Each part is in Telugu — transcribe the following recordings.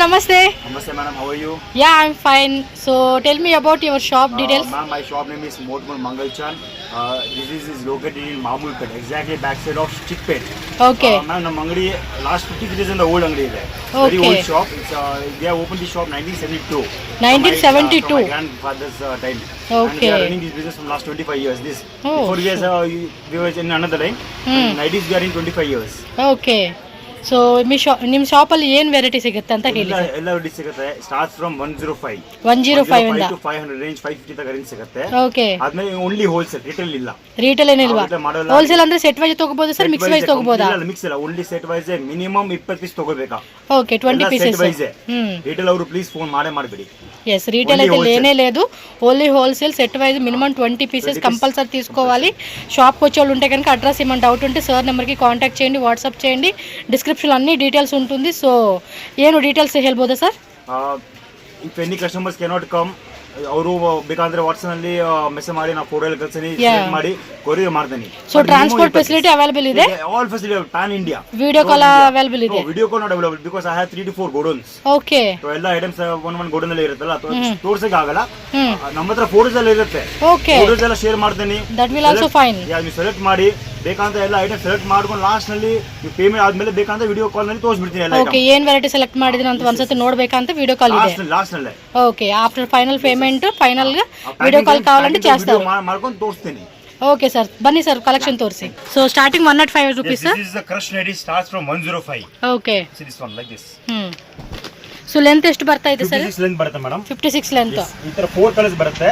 Namaste. Namaste madam, how are you? Yeah, I'm fine. So tell me about your shop details. Ma'am, my shop name is Motmul Mangalchan. This is located in Mamulpet, exactly backside of Chickpet. Okay. Ma'am, ನಮ್ಮ ಅಂಗಡಿ last 50 years in the old ಅಂಗಡಿ ಇದೆ. Very Okay. old shop. It's they have opened the shop 1972. 1972. From my grandfather's time. And Okay. they are running this business from last 25 years. This Oh, before we were in another line. Hmm. 90s we are in 25 years. Okay. So ನಿಮ್ಮ ಶಾಪಲ್ಲಿ ಏನು ವೆರೈಟಿ ಸಿಗುತ್ತೆ ಅಂತ ಹೇಳಿ ಎಲ್ಲ ವೆರೈಟಿ ಸಿಗುತ್ತೆ. ಸ್ಟಾರ್ಟ್ ಫ್ರಮ್ 105 ಇಂದ to 500 ರೇಂಜ್ 550 ತನಕ ರೇಂಜ್ ಸಿಗುತ್ತೆ. ಓಕೆ. ಆದ್ಮೇಲೆ ಓನ್ಲಿ ಹೋಲ್ಸೇಲ್, ರಿಟೇಲ್ ಇಲ್ಲ. ರಿಟೇಲ್ ಏನಿಲ್ವಾ? ಹೋಲ್ಸೇಲ್ ಅಂದ್ರೆ ಸೆಟ್ ವೈಸ್ ತಗೋಬಹುದು ಸರ್, ಮಿಕ್ಸ್ ವೈಸ್ ತಗೋಬಹುದಾ? ಇಲ್ಲ, ಮಿಕ್ಸ್ ಇಲ್ಲ, only set wise. Minimum 20 piece ತಗೋಬೇಕಾ? Okay, 20 pieces. ರಿಟೇಲ್ ಅವರು ಪ್ಲೀಸ್ ಫೋನ್ ಮಾಡಬೇಡಿ. ఎస్, రీటైల్ అయితే లేనే లేదు, only wholesale. Set wise minimum 20 pieces compulsory తీసుకోవాలి. షాప్కి వచ్చే వాళ్ళు ఉంటే కనుక అడ్రస్ ఏమైనా డౌట్ ఉంటే సార్ నెంబర్కి కాంటాక్ట్ చేయండి, వాట్సాప్ చేయండి. డిస్క్రిప్షన్లో అన్ని డీటెయిల్స్ ఉంటుంది. ಸೊ ಏನು ಡೀಟೇಲ್ಸ್ ಹೇಳ್ಬೋದಾ sir? If any customers cannot come, ಅವರು ಬೇಕಾದ್ರೆ ವಾಟ್ಸ್ಆಪ್ ನಲ್ಲಿ ಮೆಸೇಜ್ ಮಾಡಿ, ನಾವು ಫೋಟೋ ಎಲ್ಲ ಕಳ್ಸೀನಿ, ಮಾಡಿ ಕೊರಿಯರ್ ಮಾಡ್ತೀನಿ. ಸೊ ಟ್ರಾನ್ಸ್ಪೋರ್ಟ್ ಫೆಸಿಲಿಟಿ ಅವೈಲೇಬಲ್ ಇದೆ? All facility pan India. Video call available ಇದೆ? Video call not available because I have 3 to 4 godowns. Okay. So ಎಲ್ಲ ಐಟಮ್ಸ್ ಒಂದ್ ಗೋಡೌನ್ ಅಲ್ಲಿ ಇರುತ್ತಲ್ಲ, ತೋರ್ಸಕ್ಕೆ ಆಗಲ್ಲ. ನಮ್ಮ ಹತ್ರ ಫೋಟೋಸ್ ಎಲ್ಲ ಇರುತ್ತೆ. ಓಕೆ. ಫೋಟೋಸ್ ಎಲ್ಲ ಶೇರ್ ಮಾಡ್ತೀನಿ. That will also fine. ನೀವು ಸೆಲೆಕ್ಟ್ ಮಾಡಿ, ಬೇಕಂತ ಎಲ್ಲ ಐಟಮ್ ಸೆಲೆಕ್ಟ್ ಮಾಡ್ಕೊಂಡು ಲಾಸ್ಟ್ ನಲ್ಲಿ ನೀವು ಪೇಮೆಂಟ್ ಆದ್ಮೇಲೆ ಬೇಕಂತ ವಿಡಿಯೋ ಕಾಲ್ ನಲ್ಲಿ ತೋರಿಸ್ಬಿಡ್ತೀನಿ ಎಲ್ಲ. ಓಕೆ, ಏನ್ ವೆರೈಟಿ ಸೆಲೆಕ್ಟ್ ಮಾಡಿದ್ರಿ ಅಂತ ಒಂದ್ಸತಿ ನೋಡ್ಬೇಕಂತ ವಿಡಿಯೋ ಕಾಲ್ ಇದೆ ಲಾಸ್ಟ್ ನಲ್ಲಿ. Okay, after final payment final గా ವಿಡಿಯೋ ಕಾಲ್ కావాలంటే చేస్తారు. ಮಾಡ್ಕೊಂಡು ತೋರಿಸ್ತೀನಿ. Okay sir, Bunny sir collection తోర్సి. So starting 105 rupees sir. This is the crush ready starts from 105. Okay. See this one like this. So length ಎಷ್ಟು ಬರ್ತಾ ಇದೆ ಸರ್? 56 ಲೆಂತ್ ಬರುತ್ತೆ ಮೇಡಂ. 56 ಲೆಂತ್. ಈ ತರ 4 ಕಲರ್ಸ್ ಬರುತ್ತೆ.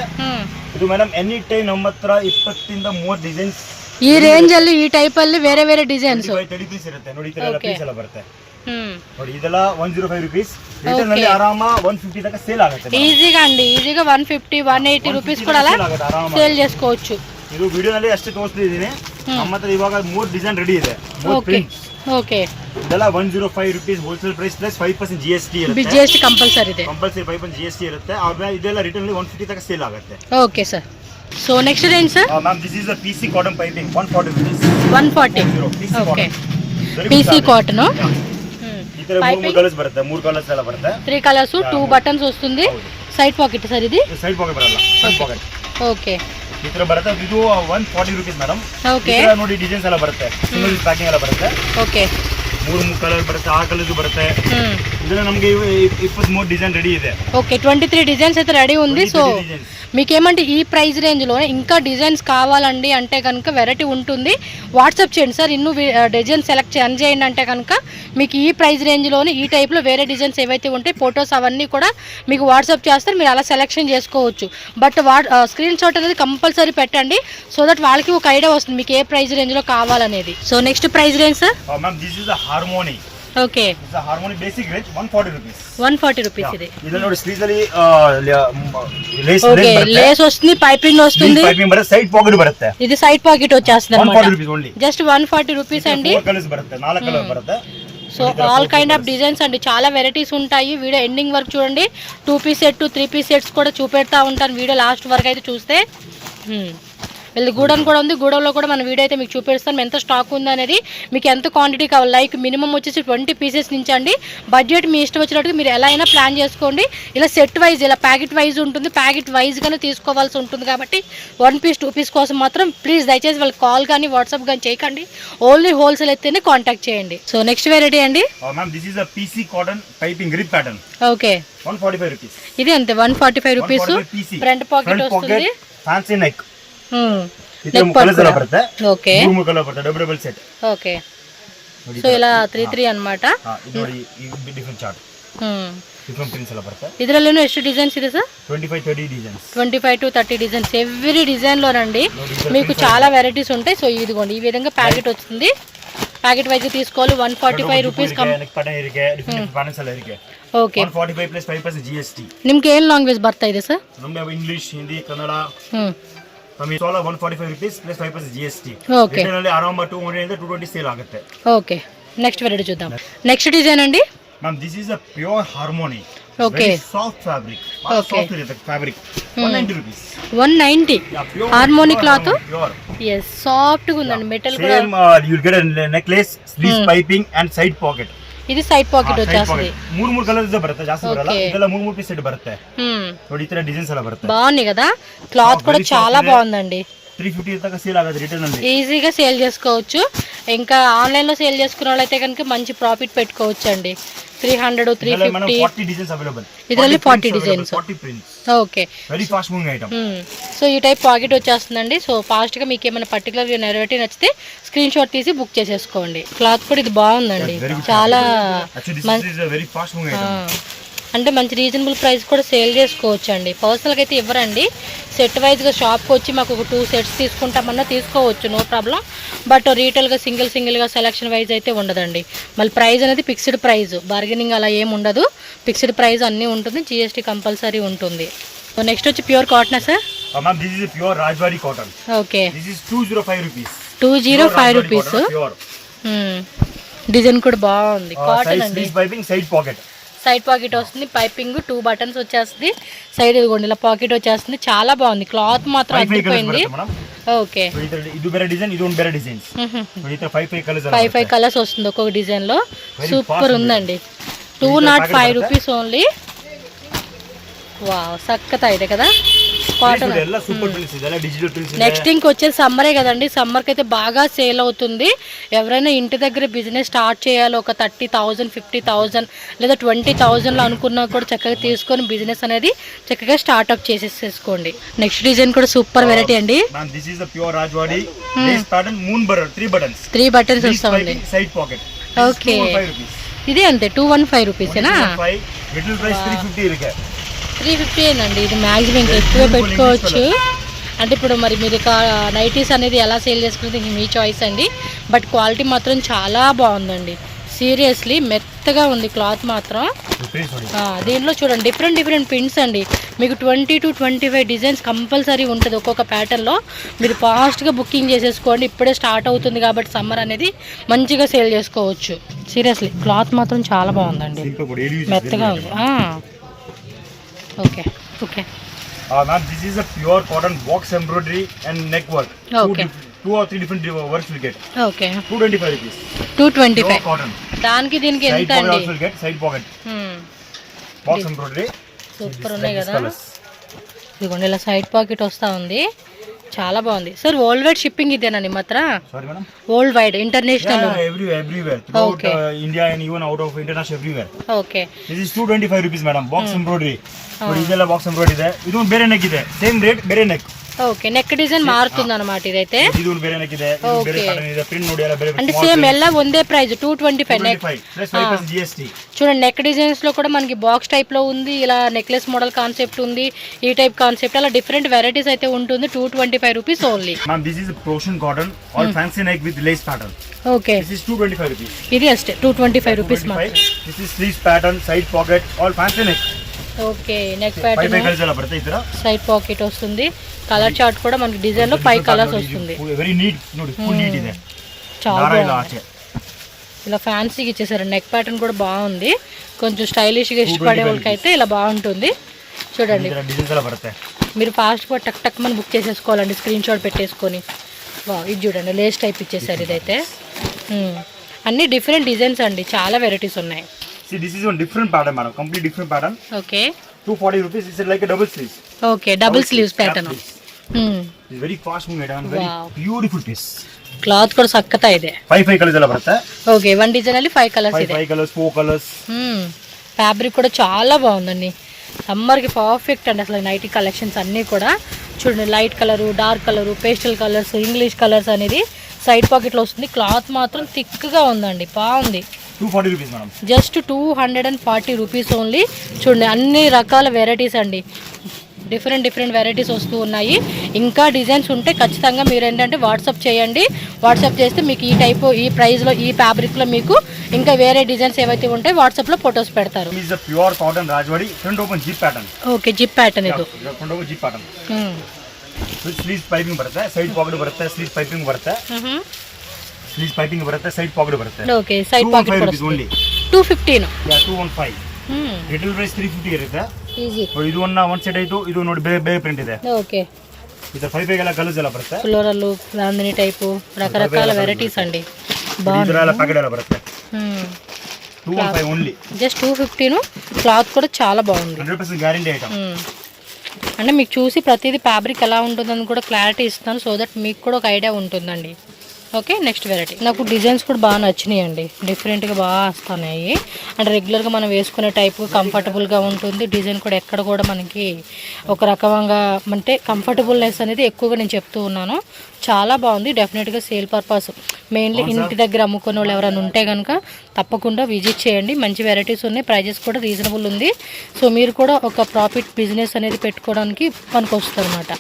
ಇದು ಮೇಡಂ ಎನಿ ಟೈಮ್ ನಮ್ಮ ಹತ್ರ 20 ಇಂದ 30 ಡಿಸೈನ್ಸ್ ಈ ರೇಂಜ್ ಅಲ್ಲಿ, ಈ ಟೈಪ್ ಅಲ್ಲಿ ಬೇರೆ ಬೇರೆ ಡಿಸೈನ್ಸ್ 30 ಪೀಸ್ ಇರುತ್ತೆ ನೋಡಿ. ಈ ತರ ಎಲ್ಲ ಪೀಸ್ ಎಲ್ಲ ಬರುತ್ತೆ ನೋಡಿ. ಇದೆಲ್ಲ 105 ರೂಪೀಸ್. ರಿಟೇಲ್ ನಲ್ಲಿ ಆರಾಮ 150 ತನಕ ಸೇಲ್ ಆಗುತ್ತೆ. ఈజీగా అండి, ఈజీగా 150 180 రూపీస్ కూడా అలా సేల్ చేసుకోవచ్చు. ಇದು ವಿಡಿಯೋ ನಲ್ಲಿ ಅಷ್ಟೇ ತೋರಿಸ್ತಿದ್ದೀನಿ. ನಮ್ಮ ಹತ್ರ ಇವಾಗ 3 ಡಿಸೈನ್ ರೆಡಿ ಇದೆ. ಓಕೆ. ಓಕೆ. ಇದೆಲ್ಲ 105 rupees wholesale price plus 5% GST ಇರುತ್ತೆ. GST ಕಂಪಲ್ಸರಿ ಇದೆ. ಕಂಪಲ್ಸರಿ 5% GST ಇರುತ್ತೆ. ಆಮೇಲೆ ಇದೆಲ್ಲ ರಿಟೇಲ್ ನಲ್ಲಿ 150 ತನಕ ಸೇಲ್ ಆಗುತ್ತೆ. Okay sir. So next range sir? Ma'am, this is a PC cotton piping 140 rupees. 140. Okay. PC cotton. ಈ ತರ 3 ಕಲರ್ಸ್ ಬರುತ್ತೆ. 3 ಕಲರ್ಸ್ ಎಲ್ಲ ಬರುತ್ತೆ. 3 కలర్స్, 2 బటన్స్ వస్తుంది. సైడ్ పాకెట్ సార్ ఇది? ಸೈಡ್ ಪಾಕೆಟ್ ಬರಲ್ಲ, ಫ್ರಂಟ್ ಪಾಕೆಟ್. ಓಕೆ. ಈ ತರ ಬರುತ್ತೆ. ಇದು 140 ರೂಪೀಸ್ ಮೇಡಮ್. ಓಕೆ. ಈ ತರ ನೋಡಿ ಡಿಸೈನ್ಸ್ ಎಲ್ಲ ಬರುತ್ತೆ. ಸಿಂಗಲ್ ಪ್ಯಾಕಿಂಗ್ ಎಲ್ಲ ಬರುತ್ತೆ. ಓಕೆ. 3 ಕಲರ್ ಬರುತ್ತೆ, 6 ಕಲರ್ಸ್ ಬರುತ್ತೆ. ಇದನ್ನ ನಮಗೆ 23 డిజైన్ రెడీ ಇದೆ. ఓకే, 23 డిజైన్స్ అయితే రెడీ ఉంది. సో మీకేమంటే ఈ ప్రైస్ రేంజ్లో ఇంకా డిజైన్స్ కావాలండి అంటే కనుక వెరైటీ ఉంటుంది, వాట్సాప్ చేయండి సార్. ఇನ್ನು డిజైన్ సెలెక్ట్ చేయండి అంటే కనుక మీకు ఈ ప్రైస్ రేంజ్లోనే ఈ టైప్లో వేరే డిజైన్స్ ఏవైతే ఉంటాయి ఫొటోస్ అవన్నీ కూడా మీకు వాట్సాప్ చేస్తారు. మీరు అలా సెలెక్షన్ చేసుకోవచ్చు. బట్ స్క్రీన్ షాట్ అనేది కంపల్సరీ పెట్టండి, సో దట్ వాళ్ళకి ఒక ఐడియా వస్తుంది మీకు ఏ ప్రైస్ రేంజ్లో కావాలనేది. So next price range sir? Ma'am, this is the harmony. Okay. It's harmony basic range 140 rupees. 140 rupees ಇದೆ. ಇದನ್ನ ನೋಡಿ, ಸ್ಲೀವ್ಸ್ ಅಲ್ಲಿ ಲೇಸ್ లేస్ వస్తుంది, పైపింగ్ వస్తుంది, పైపింగ్ బರುತ್ತೆ, సైడ్ పాకెట్ బರುತ್ತೆ. ఇది సైడ్ పాకెట్ వచ్చేస్తుంది అన్నమాట. 140 ರೂಪీస్ ఓన్లీ. జస్ట్ 140 రూపీస్ అండి. 4 కలర్స్ బರುತ್ತೆ, 4 కలర్ బರುತ್ತೆ. So all kind of designs అండి, చాలా వెరైటీస్ ఉంటాయి. వీడియో ఎండింగ్ వరకు చూడండి. 2 పీస్ సెట్ 3 పీస్ సెట్స్ కూడా చూపెడతా ఉంటాను వీడియో లాస్ట్ వరకు అయితే చూస్తే. వీళ్ళది గూడెం కూడా ఉంది, గూడెంలో కూడా మన వీడియో అయితే మీకు చూపిస్తాను ఎంత స్టాక్ ఉంది అనేది, మీకు ఎంత క్వాంటిటీ కావాలి. లైక్ మినిమం వచ్చేసి 20 పీసెస్ నుంచి అండి. బడ్జెట్ మీ ఇష్టం వచ్చినట్టుగా మీరు ఎలా అయినా ప్లాన్ చేసుకోండి. ఇలా సెట్ వైజ్, ఇలా ప్యాకెట్ వైజ్ ఉంటుంది, ప్యాకెట్ వైజ్గానే తీసుకోవాల్సి ఉంటుంది. కాబట్టి 1 పీస్ 2 పీస్ కోసం మాత్రం ప్లీజ్ దయచేసి వాళ్ళకి కాల్ కానీ వాట్సాప్ కానీ చేయకండి, ఓన్లీ హోల్సేల్ అయితేనే కాంటాక్ట్ చేయండి. సో నెక్స్ట్ వెరైటీ అండి. Ma'am, this is a PC cotton piping grip pattern. Okay. 145 rupees. ఇది అంతే 145 రూపీస్. ఫ్రంట్ పాకెట్ వస్తుంది, ఫ్యాన్సీ నెక్. నెక్ కలర్ బರುತ್ತೆ. ఓకే. 3 కలర్ బರುತ್ತೆ, డబుల్ సెట్. ఓకే. సో ఇలా 3 ಅన్నమాట. ಇದು ನೋಡಿ, ಈ ಡಿಫರೆಂಟ್ ಚಾರ್ಟ್. ಡಿಫರೆಂಟ್ ಪ್ರಿಂಟ್ಸ್ ಎಲ್ಲ ಬರುತ್ತೆ. ಇದರಲ್ಲೇನು ಎಷ್ಟು ಡಿಸೈನ್ಸ್ ಇದೆ sir? 25-30 designs. 25 to 30 designs. Every డిజైన్లోనండి మీకు చాలా వెరైటీస్ ఉంటాయి. సో ఇదిగోండి, ఈ విధంగా ప్యాకెట్ వస్తుంది. ಪ್ಯಾಕೆಟ್ ವೈಸ್ తీసుకోవాలి. 145 ರೂಪೀಸ್ ಓಕೆ. 145 plus 5% GST. ನಿಮ್ಗೆ ಏನು ಲ್ಯಾಂಗ್ವೇಜ್ ಬರ್ತಾ ಇದೆ ಸರ್? ನಮಗೆ ಇಂಗ್ಲಿಷ್, ಹಿಂದಿ, ಕನ್ನಡ. ನಮಗೆ ಸೋಲ 145 ರೂಪೀಸ್ ಪ್ಲಸ್ 5% GST. ಓಕೆ. ಇದರಲ್ಲಿ ಆರಾಮ 200 ಇಂದ 220 ಸೇಲ್ ಆಗುತ್ತೆ. ಓಕೆ. నెక్స్ట్ వెరైటీ చూద్దాం. నెక్స్ట్ డిజైన్ అండి. Ma'am, this is a pure harmony. Okay. Soft fabric. Okay. Soft is fabric. 190 rupees. 190 harmony cloth. yes, soft గా ఉందండి. మెటల్ కూడా. Same you will get a necklace, sleeve piping and side pocket. ಇದು ಸೈಡ್ ಪಾಕೆಟ್ వచ్చేస్తుంది. 3 ಕಲರ್ಸ್ ಬರುತ್ತೆ, ಜಾಸ್ತಿ ಬರಲ್ಲ. ಇದೆಲ್ಲ 3 ಪೀಸ್ ಸೆಟ್ ಬರುತ್ತೆ. ನೋಡಿ ಈ ತರ ಡಿಸೈನ್ಸ್ ಎಲ್ಲ ಬರುತ್ತೆ. బాగుంది కదా, క్లాత్ కూడా చాలా బాగుందండి. 350 దాకా సేల్ ఆగదు రిటైల్ ನಲ್ಲಿ. ఈజీగా సేల్ చేసుకోవచ్చు. ఇంకా ఆన్లైన్ లో సేల్ చేసుకునే వాళ్ళైతే కనుక మంచి ప్రాఫిట్ పెట్టుకోవచ్చు అండి. 300 350 40 డిజైన్స్ అవైలబుల్. ಇದರಲ್ಲಿ 40 designs. 40 prints. Okay, very fast moving item. So ఈ టైప్ పాకెట్ వచ్చేస్తుందండి. సో ఫాస్ట్ గా మీకు ఏమైనా పర్టికులర్ వెరైటీ నచ్చితే స్క్రీన్ షాట్ తీసి బుక్ చేసేసుకోండి. క్లాత్ కూడా ఇది బాగుందండి, చాలా వెరీ ఫాస్ట్ మూవింగ్ ఐటమ్. అంటే మంచి రీజనబుల్ ప్రైస్ కూడా సేల్ చేసుకోవచ్చు అండి. పర్సనల్గా అయితే ఇవ్వరండి, సెట్ వైజ్గా షాప్కి వచ్చి మాకు ఒక 2 సెట్స్ తీసుకుంటామన్నా తీసుకోవచ్చు, నో ప్రాబ్లం. బట్ రీటైల్గా సింగిల్గా సెలక్షన్ వైజ్ అయితే ఉండదండి. మళ్ళీ ప్రైస్ అనేది ఫిక్స్డ్ ప్రైస్, బార్గెనింగ్ అలా ఏమి ఉండదు. ఫిక్స్డ్ ప్రైస్ అన్నీ ఉంటుంది, GST కంపల్సరీ ఉంటుంది. నెక్స్ట్ వచ్చి pure cotton sir. Ma'am this is pure Rajwadi cotton. Okay, this is 205 rupees. 205 rupees. Design కూడా బాగుంది, కాటన్ అండి. Piping side pocket, side pocket వస్తుంది, పైపింగ్ 2 బటన్స్ వచ్చేస్తుంది, సైడ్ ఇదిగోండి ఇలా పాకెట్ వచ్చేస్తుంది. చాలా బాగుంది, క్లాత్ మాత్రం అదిరిపోయింది. ఓకే, ఇది వేరే డిజైన్, ఇది వేరే డిజైన్స్. ఇది 5 కలర్స్ వస్తుంది ఒక్కొక్క డిజైన్ లో. సూపర్ ఉందండి. 205 రూపీస్ ఓన్లీ. వావ్, సక్కత ಇದೆ కదా కాటన్. నెక్స్ట్ ఇంక వచ్చేది సమ్మరే కదండి. సమ్మర్కి అయితే బాగా సేల్ అవుతుంది. ఎవరైనా ఇంటి దగ్గర బిజినెస్ స్టార్ట్ చేయాలి, ఒక 30,000 50,000 లేదా 20,000 అనుకున్నా కూడా చక్కగా తీసుకొని బిజినెస్ అనేది చక్కగా స్టార్ట్అప్ చేసేసుకోండి. నెక్స్ట్ డిజైన్ కూడా సూపర్ వెరైటీ అండి. This is the pure Rajwadi lace pattern, moon border, 3 buttons వస్తాయండి. Side pocket. ఓకే, ఇదే అంతే 215 రూపీసేనా? Retail price 350 ఇరుకే. 350 ఏనండి. ఇది మ్యాక్సిమం ఇంకా ఎక్కువ పెట్టుకోవచ్చు. అంటే ఇప్పుడు మరి మీరు నైటీస్ అనేది ఎలా సేల్ చేసుకుంటే మీ చాయిస్ అండి. బట్ క్వాలిటీ మాత్రం చాలా బాగుందండి, సీరియస్లీ మెత్తగా ఉంది క్లాత్ మాత్రం. దీంట్లో చూడండి డిఫరెంట్ ప్రింట్స్ అండి. మీకు 20 to 25 డిజైన్స్ కంపల్సరీ ఉంటుంది ఒక్కొక్క ప్యాటర్న్లో. మీరు ఫాస్ట్గా బుకింగ్ చేసేసుకోండి, ఇప్పుడే స్టార్ట్ అవుతుంది కాబట్టి సమ్మర్ అనేది మంచిగా సేల్ చేసుకోవచ్చు. సీరియస్లీ క్లాత్ మాత్రం చాలా బాగుందండి, మెత్తగా ఉంది. Okay okay ma'am, this is a pure cotton box embroidery and neck work. Okay. 2 or 3 different works will get. Okay, 225 rupees. 225. Cotton. దానికి దీనికి ఎంత అండి? Side pocket will get side pocket. Box embroidery. Super ఉన్నాయి కదా. ఇదిగోండి ఇలా సైడ్ పాకెట్ వస్తూ ఉంది, చాలా బాగుంది. సార్ వరల్డ్ వైడ్ షిప్పింగ్ ఇదేనా ನಿಮ್ಮ ಹತ್ರ? Sorry madam. World wide international? Everywhere. Throughout India and even out of international everywhere. Okay. This is 225 rupees madam. Box embroidery. ಇದೆಲ್ಲ ಬಾಕ್ಸ್ ಎಂಬ್ರಾಯ್ಡರಿ ಇದೆ. ಇದು ಒಂದು ಬೇರೆ ನೆಕ್ ಇದೆ, ಸೇಮ್ ರೇಟ್ ಬೇರೆ ನೆಕ್. ಓಕೆ, ನೆಕ್ ಡಿಸೈನ್ ಮಾರುతుంది అన్నమాట ಇದైతే. ಇದು ಒಂದು ಬೇರೆ ನೆಕ್ ಇದೆ, ಇದು ಬೇರೆ ಪ್ಯಾಟರ್ನ್ ಇದೆ, ಪ್ರಿಂಟ್ ನೋಡಿ ಎಲ್ಲ ಬೇರೆ ಬೇರೆ. అంటే సేమ్ ಎಲ್ಲ ಒಂದೇ ప్రైస్ 225 నెక్ ప్లస్ 5% GST. చూడండి నెక్ డిజైన్స్ లో కూడా మనకి బాక్స్ టైప్ లో ఉంది, ఇలా నెక్లెస్ మోడల్ కాన్సెప్ట్ ఉంది, ఈ టైప్ కాన్సెప్ట్, అలా డిఫరెంట్ వెరైటీస్ అయితే ఉంటుంది. 225 rupees only. Ma'am this is Persian cotton or fancy neck with lace pattern. Okay, this is 225 rupees. ఇది అಷ್ಟೇ 225 రూపీస్ మాత్రం. this is sleeve pattern, side pocket, all fancy neck. Okay, neck pattern, 5 colours అలా పడతాయి ఇతర. సైడ్ పాకెట్ వస్తుంది, కలర్ చార్ట్ కూడా మనకి డిజైన్ లో 5 కలర్స్ వస్తుంది. వెరీ నీట్, ನೋಡಿ ఫుల్ నీట్ ಇದೆ. చాలా బాగుంది, ఇలా ఫ్యాన్సీగా ఇచ్చేసారు. నెక్ ప్యాటర్న్ కూడా బాగుంది, కొంచెం స్టైలిష్గా ఇష్టపడే వాళ్ళకి అయితే ఇలా బాగుంటుంది. చూడండి డిజైన్స్ అలా పడతాయి. మీరు ఫాస్ట్గా టక్ మనం బుక్ చేసేసుకోవాలండి, స్క్రీన్ షాట్ పెట్టేసుకొని. ఇది చూడండి లేస్ టైప్ ఇచ్చేసారు. ఇదైతే అన్ని డిఫరెంట్ డిజైన్స్ అండి, చాలా వెరైటీస్ ఉన్నాయి. See, this is one different pattern, madam. Complete different pattern. Okay. 240 rupees. This is like a double sleeves. Okay, double sleeves pattern. It's very fast moving and very beautiful piece. Cloth ಕೂಡ ಸಕ್ಕತ್ತ ಇದೆ. 5 ಕಲರ್ಸ್ ಎಲ್ಲ ಬರುತ್ತೆ. Okay, one design ಅಲ್ಲಿ 5 కలర్స్ ಇದೆ. 5 కలర్స్, 4 కలర్స్. ఫ్యాబ్రిక్ కూడా చాలా బాగుందండి, సమ్మర్ కి పర్ఫెక్ట్ అండి. అసలు నైటీ కలెక్షన్స్ అన్నీ కూడా చూడండి, light colour, dark colour, pastel colours, English colours అనేది సైడ్ పాకెట్లో వస్తుంది. క్లాత్ మాత్రం థిక్గా ఉందండి, బాగుంది. 240 rupees madam. Just 240 rupees only. చూడండి అన్ని రకాల వెరైటీస్ అండి, డిఫరెంట్ వెరైటీస్ వస్తూ ఉన్నాయి. ఇంకా డిజైన్స్ ఉంటే ఖచ్చితంగా మీరు ఏంటంటే వాట్సాప్ చేయండి. వాట్సాప్ చేస్తే మీకు ఈ టైపు, ఈ ప్రైస్లో, ఈ ఫ్యాబ్రిక్లో మీకు ఇంకా వేరే డిజైన్స్ ఏవైతే ఉంటాయి వాట్సాప్లో ఫొటోస్ పెడతారు. This is a pure cotton Rajwadi front open zip pattern. Okay, zip pattern ఇది. Front open zip pattern. Sleeves piping ಬರುತ್ತೆ, side pocket ಬರುತ್ತೆ, sleeves piping ಬರುತ್ತೆ. Sleeves piping ಬರುತ್ತೆ, side pocket ಬರುತ್ತೆ. ఓకే, సైడ్ పాకెట్ కూడా ఓన్లీ 215. యా 215. రిటైల్ ప్రైస్ 350 ಇರುತ್ತೆ. ಈಜಿ. ಇದು ಒಂದು ಸೆಟ್ ಆಯ್ತು. ಇದು ನೋಡಿ ಬೇರೆ ಪ್ರಿಂಟ್ ಇದೆ. ఓకే, ಇದು 5 ಎಲ್ಲ ಕಲರ್ಸ್ ಎಲ್ಲ ಬರುತ್ತೆ. ಫ್ಲೋರಲ್, ಬಾಂಧನಿ ಟೈಪ್, రకరకాల వెరైటీస్ అండి. ಇದರ ಎಲ್ಲ ಪ್ಯಾಕೆಟ್ ಎಲ್ಲ ಬರುತ್ತೆ. 215 ఓన్లీ. జస్ట్ 215. క్లాత్ కూడా చాలా బాగుంది. 100% గ్యారెంటీ ఐటమ్. అంటే మీకు చూసి ప్రతిదీ ఫ్యాబ్రిక్ ఎలా ఉంటుందని కూడా క్లారిటీ ఇస్తాను, సో దట్ మీకు కూడా ఒక ఐడియా ఉంటుందండి. Okay, next variety. నాకు డిజైన్స్ కూడా బాగా నచ్చినాయి అండి, డిఫరెంట్గా బాగా వస్తున్నాయి. అంటే రెగ్యులర్గా మనం వేసుకునే టైపు కంఫర్టబుల్గా ఉంటుంది. డిజైన్ కూడా ఎక్కడ కూడా మనకి ఒక రకంగా అంటే కంఫర్టబుల్నెస్ అనేది ఎక్కువగా నేను చెప్తూ ఉన్నాను. చాలా బాగుంది. డెఫినెట్గా సేల్ పర్పస్, మెయిన్లీ ఇంటి దగ్గర అమ్ముకునే వాళ్ళు ఎవరైనా ఉంటే కనుక తప్పకుండా విజిట్ చేయండి. మంచి వెరైటీస్ ఉన్నాయి, ప్రైజెస్ కూడా రీజనబుల్ ఉంది. సో మీరు కూడా ఒక ప్రాఫిట్ బిజినెస్ అనేది పెట్టుకోవడానికి పనికి వస్తుంది అనమాట.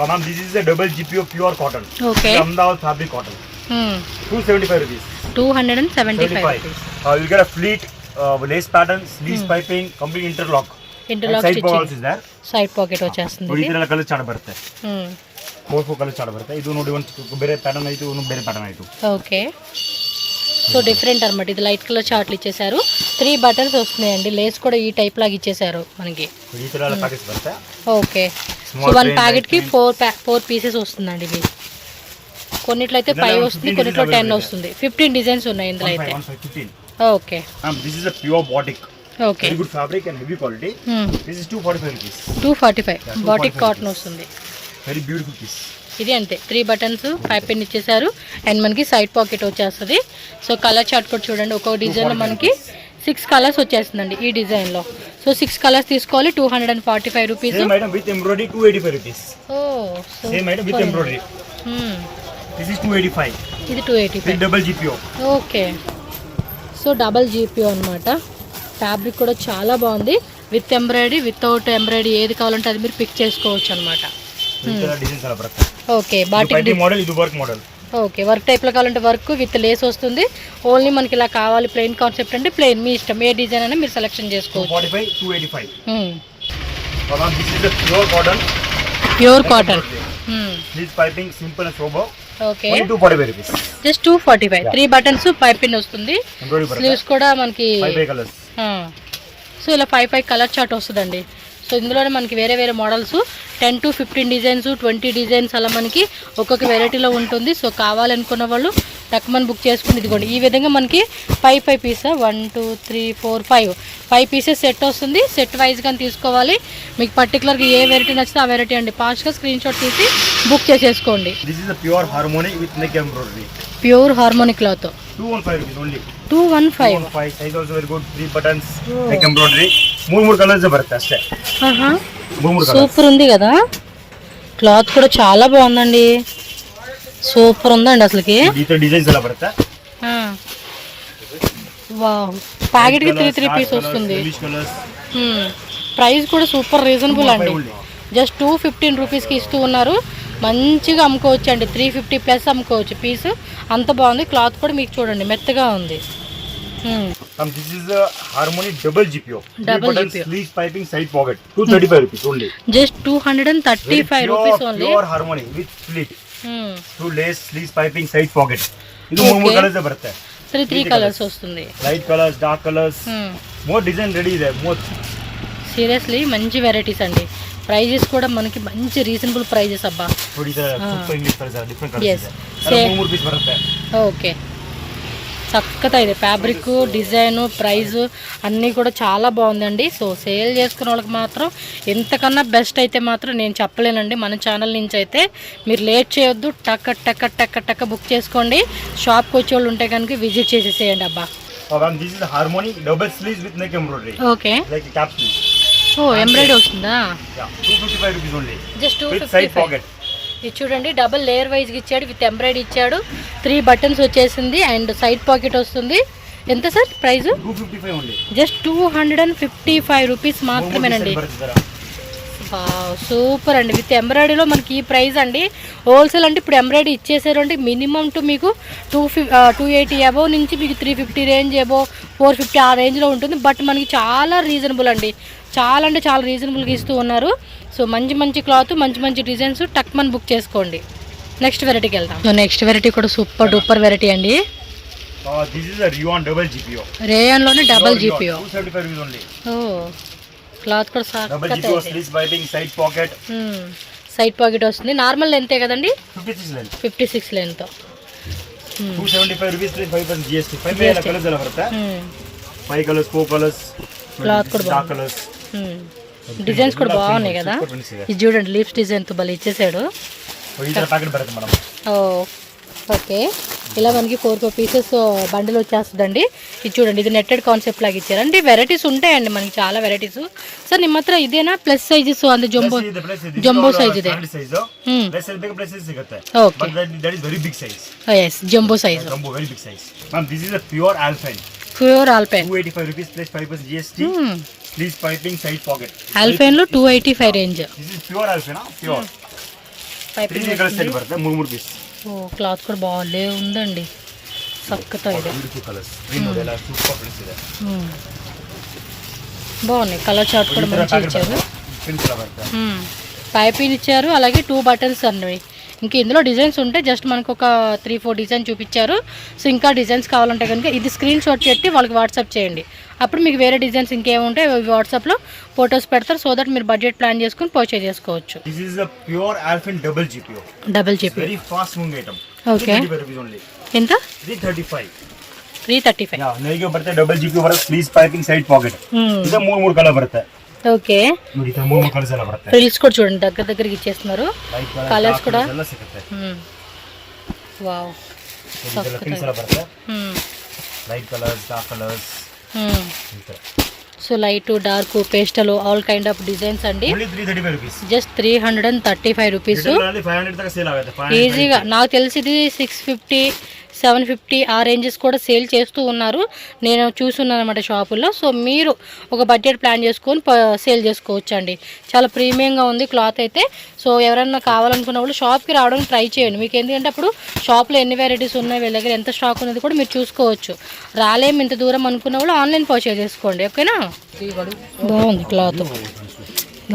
Ma'am, this is a double GPO pure cotton. Okay. Ahmedabad fabric cotton. 275 rupees. 275 rupees. You get a fleet lace pattern, sleeves piping, complete interlock. Interlock side stitching. pockets is there. Side pocket వచ్చేస్తుంది. ನೋಡಿ ಇದೆಲ್ಲ ಕಲರ್ ಚಾರ್ಟ್ ಬರುತ್ತೆ. 4 ಕಲರ್ ಚಾರ್ಟ್ ಬರುತ್ತೆ. ಇದು ನೋಡಿ ಒಂದು ಬೇರೆ ಪ್ಯಾಟರ್ನ್ ಆಯ್ತು, ಒಂದು ಬೇರೆ ಪ್ಯಾಟರ್ನ್ ಆಯ್ತು. ఓకే, సో డిఫరెంట్ అనమాట. ఇది లైట్ కలర్ చార్ట్లు ఇచ్చేసారు. 3 బటన్స్ వస్తున్నాయండి. లేస్ కూడా ఈ టైప్ లాగా ఇచ్చేసారు మనకి. ಈ ತರ ಎಲ್ಲ ಪ್ಯಾಕೆಟ್ಸ್ ಬರುತ್ತೆ. ఓకే, సో 1 ప్యాకెట్కి 4 పీసెస్ వస్తుందండి. ఇది కొన్నిట్లో అయితే 5 వస్తుంది, కొన్నిట్లో 10 వస్తుంది. 15 డిజైన్స్ ఉన్నాయి ఇందులో అయితే. 15. Okay, This is a pure batik. Okay, Very good fabric and heavy quality. This is 245 rupees. 245 batik cotton వస్తుంది. Very beautiful piece. ఇది అంతే, 3 బటన్స్, 5 పిన్ ఇచ్చేసారు. అండ్ మనకి సైడ్ పాకెట్ వచ్చేస్తుంది. సో కలర్ చార్ట్ కూడా చూడండి. ఒక్కొక్క డిజైన్లో మనకి 6 కలర్స్ వచ్చేస్తుందండి ఈ డిజైన్లో. సో 6 కలర్స్ తీసుకోవాలి. 245 rupees. Same item with embroidery, 285 rupees. Same item with embroidery. This is 285. ఇది 285. With double GPO. Okay, so double GPO అనమాట. ఫ్యాబ్రిక్ కూడా చాలా బాగుంది. విత్ ఎంబ్రాయిడరీ, వితౌట్ ఎంబ్రాయిడరీ ఏది కావాలంటే అది మీరు పిక్ చేసుకోవచ్చు అనమాట. డిజైన్స్ అలా బರುತ್ತೆ. ఓకే, బాటిక్ మోడల్, ఇది వర్క్ మోడల్. ఓకే, వర్క్ టైప్లో కావాలంటే వర్క్ విత్ లేస్ వస్తుంది. ఓన్లీ మనకి ఇలా కావాలి ప్లెయిన్ కాన్సెప్ట్ అంటే ప్లెయిన్, మీ ఇష్టం. ఏ డిజైన్ అయినా మీరు సెలెక్షన్ చేసుకోవచ్చు. 245, 285. This is a pure cotton. Pure cotton. This piping simple and sober. Okay, 245 rupees. Just 245. 3 buttons, 5 pin వస్తుంది. Embroidery బರುತ್ತೆ. స్లీవ్స్ కూడా మనకి 5 కలర్స్. సో ఇలా 5 కలర్ చార్ట్ వస్తుందండి. సో ఇందులోనే మనకి వేరే వేరే మోడల్స్ 10 to 15 డిజైన్స్, 20 డిజైన్స్ అలా మనకి ఒక్కొక్క వెరైటీలో ఉంటుంది. సో కావాలనుకున్న వాళ్ళు టక్మన్ బుక్ చేసుకుని ఇదిగోండి ఈ విధంగా మనకి 5 పీస్ 1 2 3 4 5 పీసెస్ సెట్ వస్తుంది. సెట్ వైజ్గా తీసుకోవాలి. మీకు పర్టికులర్గా ఏ వెరైటీ నచ్చితే ఆ వెరైటీ అండి. ఫాస్ట్గా స్క్రీన్ షాట్ తీసి బుక్ చేసేసుకోండి. This is pure harmony with neck embroidery. Pure harmonic cloth. 215 rupees only. 215. Size also very good. 3 buttons, neck embroidery. 3 colours బರುತ್ತೆ అಷ್ಟೇ. 3 కలర్స్. సూపర్ ఉంది కదా, క్లాత్ కూడా చాలా బాగుందండి. సూపర్ ఉందండి అసలుకి. డిజైన్స్ ఎలా బರುತ್ತೆ. వావ్, ప్యాకెట్కి 3 పీస్ వస్తుంది. ప్రైస్ కూడా సూపర్ రీజనబుల్ అండి. జస్ట్ 215 రూపీస్కి ఇస్తూ ఉన్నారు. మంచిగా అమ్ముకోవచ్చు అండి. 350 ప్లస్ అమ్ముకోవచ్చు పీస్. అంత బాగుంది. క్లాత్ కూడా మీకు చూడండి మెత్తగా ఉంది. This is a Harmony double GPO. Double GPO. Sleeve piping side pocket. 235 rupees only. Just 235 rupees only. Pure Harmony with split. Two lace sleeve piping side pocket. ಇದು 3 ಕಲರ್ಸ್ ಬರುತ್ತೆ. 3 ಕಲರ್ಸ್ వస్తుంది. Light colors, dark colors. More design ready ಇದೆ. More. సీరియస్లీ మంచి వెరైటీస్ అండి. ప్రైజెస్ కూడా మనకి మంచి రీజనబుల్ ప్రైజెస్ అబ్బా. ఓకే, చక్కగా ఇది ఫ్యాబ్రిక్, డిజైన్, ప్రైజ్ అన్నీ కూడా చాలా బాగుందండి. సో సేల్ చేసుకునే వాళ్ళకి మాత్రం ఎంతకన్నా బెస్ట్ అయితే మాత్రం నేను చెప్పలేనండి. మన ఛానల్ నుంచి అయితే మీరు లేట్ చేయొద్దు. టక్క టక్క టక్క టక్క బుక్ చేసుకోండి. షాప్కి వచ్చే వాళ్ళు ఉంటే కనుక విజిట్ చేసేసేయండి అబ్బా. This is Harmony double sleeves with neck embroidery. Okay, Like a cap sleeve. ఓ ఎంబ్రాయిడరీ వస్తుందా. 255 rupees only. Just with side 255. pocket. ఇది చూడండి, డబల్ లేయర్ వైజ్గా ఇచ్చాడు, విత్ ఎంబ్రాయిడరీ ఇచ్చాడు. 3 బటన్స్ వచ్చేసింది అండ్ సైడ్ పాకెట్ వస్తుంది. ఎంత sir price? 255 only. Just 255 rupees మాత్రమేనండి. సూపర్ అండి. విత్ ఎంబ్రాయిడరీలో మనకి ఈ ప్రైస్ అండి. హోల్సేల్ అంటే ఇప్పుడు ఎంబ్రాయిడరీ ఇచ్చేసారు అంటే మినిమం టు మీకు 280 అబోవ్ నుంచి మీకు 350 రేంజ్ అబోవ్ 450 ఆ రేంజ్లో ఉంటుంది. బట్ మనకి చాలా రీజనబుల్ అండి. చాలా అంటే చాలా రీజనబుల్గా ఇస్తూ ఉన్నారు. సో మంచి మంచి క్లాత్, మంచి మంచి డిజైన్స్ టక్మన్ బుక్ చేసుకోండి. నెక్స్ట్ వెరైటీకి వెళ్దాం. సో నెక్స్ట్ వెరైటీ కూడా సూపర్ డూపర్ వెరైటీ అండి. This is a Rayon double GPO. రేయాన్లోనే double GPO. 275 rupees only. Cloth కూడా double GPO sleeves piping side pocket. Side pocket వస్తుంది. నార్మల్ లెంతే కదండి, 56 length. 56 length. 275 rupees plus 5% GST. 5 colours ఎలా బರುತ್ತೆ. 5 కలర్స్ 4 కలర్స్ క్లాత్ కూడా డార్క్ కలర్స్. డిజైన్స్ కూడా బాగున్నాయి కదా. ఇది చూడండి లీవ్స్ డిజైన్ తో భలే ఇచ్చేసాడు. ప్యాకెట్ పడుతుంది మేడం. ఓకే, ఇలా మనకి 4 పీసెస్ బండిల్ వచ్చేస్తుందండి. ఇది చూడండి, ఇది నెట్టెడ్ కాన్సెప్ట్ లాగా ఇచ్చారు. అంటే వెరైటీస్ ఉంటాయండి మనకి, చాలా వెరైటీస్. సార్ ನಿಮ್ಮ ಹತ್ರ ಇದೇನಾ ಪ್ಲಸ್ ಸೈಜಸ್ ಅಂದ್ರೆ ಜಂಬೋ ಸೈಜ್ ಇದೆ. Okay, that is very big size. yes, jumbo size. Jumbo, very big size. Ma'am, this is a pure alpine. Pure alpine. 285 rupees plus 5% GST. Please piping side pocket. Alpine లో 285 range. This is pure alpine, pure. Piping 3 colours set బರುತ್ತೆ, 3 పీస్. ఓ, క్లాత్ కూడా బాగాలే ఉందండి, చక్కతో ಇದೆ. Beautiful colours, green model super prints ಇದೆ. బాగున్నాయి. కలర్ చార్ట్ కూడా మంచిగా ఇచ్చారు. Print colour బರುತ್ತೆ. పైపింగ్ ఇచ్చారు, అలాగే 2 బటన్స్ అన్నవి. ఇంకా ఇందులో డిజైన్స్ ఉంటే జస్ట్ మనకు ఒక 3-4 డిజైన్ చూపించారు. సో ఇంకా డిజైన్స్ కావాలంటే కనుక ఇది స్క్రీన్ షాట్ పెట్టి వాళ్ళకి వాట్సాప్ చేయండి. అప్పుడు మీకు వేరే డిజైన్స్ ఇంకేముంటే వాట్సాప్లో ఫొటోస్ పెడతారు. సో దట్ మీరు బడ్జెట్ ప్లాన్ చేసుకుని పర్చేజ్ చేసుకోవచ్చు. This is a pure ఆల్ఫిన్ double GPO. Very fast moving item. Okay, ఎంత? 335. ಯಾ ನೆರಿಗೆ ಬರುತ್ತೆ, ಡಬಲ್ ಜಿಪಿ ಬರುತ್ತೆ, ಸ್ಲೀವ್ಸ್ ಪೈಪಿಂಗ್ ಸೈಡ್ ಪಾಕೆಟ್. ಇದು 3 ಕಲರ್ ಬರುತ್ತೆ. ఓకే, ನೋಡಿ ಇದು 3 ಕಲರ್ಸ್ ಎಲ್ಲ ಬರುತ್ತೆ. ఫ్రిల్స్ కూడా చూడండి దగ్గరికి ఇచ్చేస్తున్నారు. కలర్స్ కూడా ಎಲ್ಲ ಸಿಗುತ್ತೆ. వావ్, ಇದೆಲ್ಲ ಪ್ರಿಂಟ್ಸ್ ಎಲ್ಲ ಬರುತ್ತೆ. Light colours, dark colours. So light, dark, pastel, all kind of designs అండి. Only 335 rupees. Just 335 rupees. 500 దాకా సేల్ ఆಗುತ್ತೆ. ఈజీగా నాకు తెలిసి ఇది 650, 750 ఆ రేంజెస్ కూడా సేల్ చేస్తూ ఉన్నారు. నేను చూస్తున్నాను అనమాట షాపుల్లో. సో మీరు ఒక బడ్జెట్ ప్లాన్ చేసుకొని సేల్ చేసుకోవచ్చు అండి. చాలా ప్రీమియంగా ఉంది క్లాత్ అయితే. సో ఎవరైనా కావాలనుకున్న వాళ్ళు షాప్కి రావడానికి ట్రై చేయండి. మీకు ఎందుకంటే అప్పుడు షాప్లో ఎన్ని వెరైటీస్ ఉన్నాయి, వీళ్ళ దగ్గర ఎంత స్టాక్ ఉన్నది కూడా మీరు చూసుకోవచ్చు. రాలేము ఇంత దూరం అనుకున్న వాళ్ళు ఆన్లైన్ పర్చేజ్ చేసుకోండి. ఓకేనా? బాగుంది క్లాత్.